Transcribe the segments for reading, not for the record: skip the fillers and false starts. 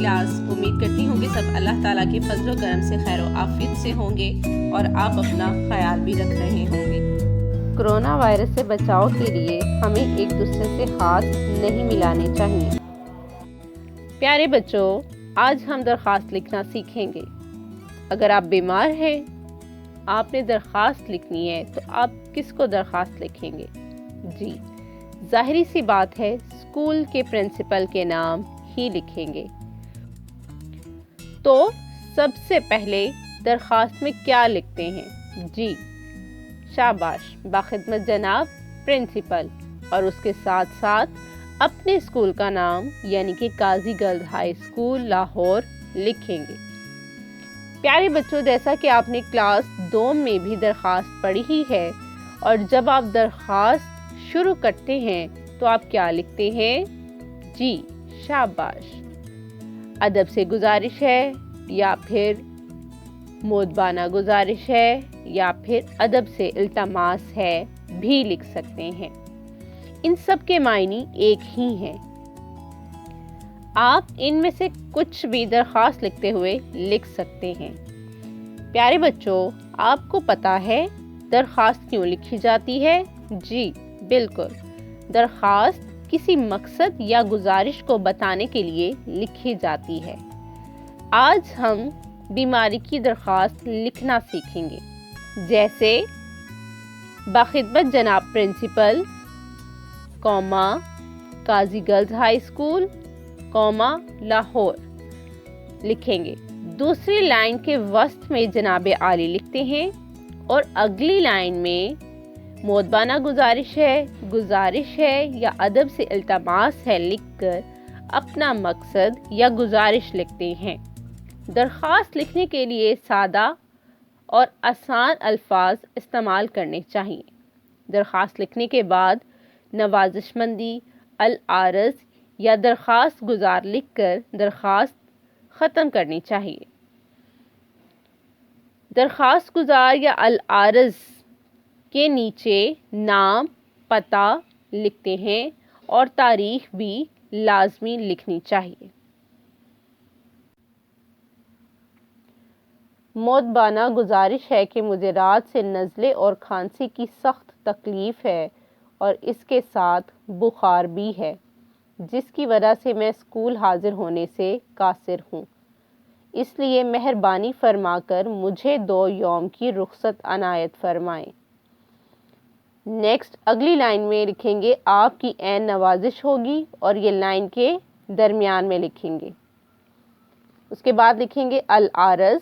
Class امید کرتی ہوں کہ سب اللہ تعالیٰ کے فضل و کرم سے خیر و عافیت سے ہوں گے اور آپ اپنا خیال بھی رکھ رہے ہوں گے۔ کرونا وائرس سے بچاؤ کے لیے ہمیں ایک دوسرے سے ہاتھ نہیں ملانے چاہیے۔ پیارے بچوں، آج ہم درخواست لکھنا سیکھیں گے۔ اگر آپ بیمار ہیں، آپ نے درخواست لکھنی ہے تو آپ کس کو درخواست لکھیں گے؟ جی، ظاہری سی بات ہے، اسکول کے پرنسپل کے نام ہی لکھیں گے۔ تو سب سے پہلے درخواست میں کیا لکھتے ہیں؟ جی، شاباش، باخدمت جناب پرنسپل، اور اس کے ساتھ ساتھ اپنے اسکول کا نام یعنی کہ قاضی گرلز ہائی اسکول لاہور لکھیں گے۔ پیارے بچوں، جیسا کہ آپ نے کلاس 2 میں بھی درخواست پڑھی ہی ہے، اور جب آپ درخواست شروع کرتے ہیں تو آپ کیا لکھتے ہیں؟ جی، شاباش، ادب سے گزارش ہے، یا پھر مؤدبانہ گزارش ہے، یا پھر ادب سے التماس ہے بھی لکھ سکتے ہیں۔ ان سب کے معنی ایک ہی ہیں۔ آپ ان میں سے کچھ بھی درخواست لکھتے ہوئے لکھ سکتے ہیں۔ پیارے بچوں، آپ کو پتہ ہے درخواست کیوں لکھی جاتی ہے؟ جی، بالکل، درخواست کسی مقصد یا گزارش کو بتانے کے لیے لکھی جاتی ہے۔ آج ہم بیماری کی درخواست لکھنا سیکھیں گے، جیسے باخدمت جناب پرنسپل، قاضی گرلز ہائی اسکول، لاہور لکھیں گے۔ دوسری لائن کے وسط میں جناب عالی لکھتے ہیں، اور اگلی لائن میں مؤدبانہ گزارش ہے یا ادب سے التماس ہے لکھ کر اپنا مقصد یا گزارش لکھتے ہیں۔ درخواست لکھنے کے لیے سادہ اور آسان الفاظ استعمال کرنے چاہیے۔ درخواست لکھنے کے بعد نوازش مندی، العارض یا درخواست گزار لکھ کر درخواست ختم کرنی چاہیے۔ درخواست گزار یا العارض کے نیچے نام، پتہ لکھتے ہیں، اور تاریخ بھی لازمی لکھنی چاہیے۔ مؤدبانہ گزارش ہے کہ مجھے رات سے نزلے اور کھانسی کی سخت تکلیف ہے، اور اس کے ساتھ بخار بھی ہے، جس کی وجہ سے میں اسکول حاضر ہونے سے قاصر ہوں۔ اس لیے مہربانی فرما کر مجھے 2 یوم کی رخصت عنایت فرمائیں۔ نیکسٹ اگلی لائن میں لکھیں گے آپ کی عین نوازش ہوگی، اور یہ لائن کے درمیان میں لکھیں گے۔ اس کے بعد لکھیں گے العارض،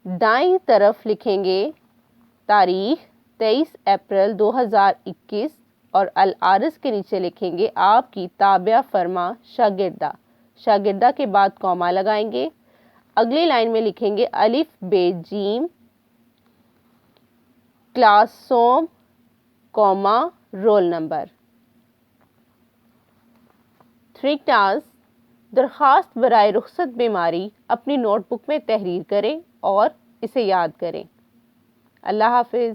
دائیں طرف لکھیں گے تاریخ 23 اپریل 2021، اور العارض کے نیچے لکھیں گے آپ کی تابع فرما شاگردہ کے بعد کوما لگائیں گے۔ اگلی لائن میں لکھیں گے الف ب جیم کلاس سوم، رول نمبر۔ 3 ٹاسک، درخواست برائے رخصت بیماری اپنی نوٹ بک میں تحریر کریں اور اسے یاد کریں۔ اللہ حافظ۔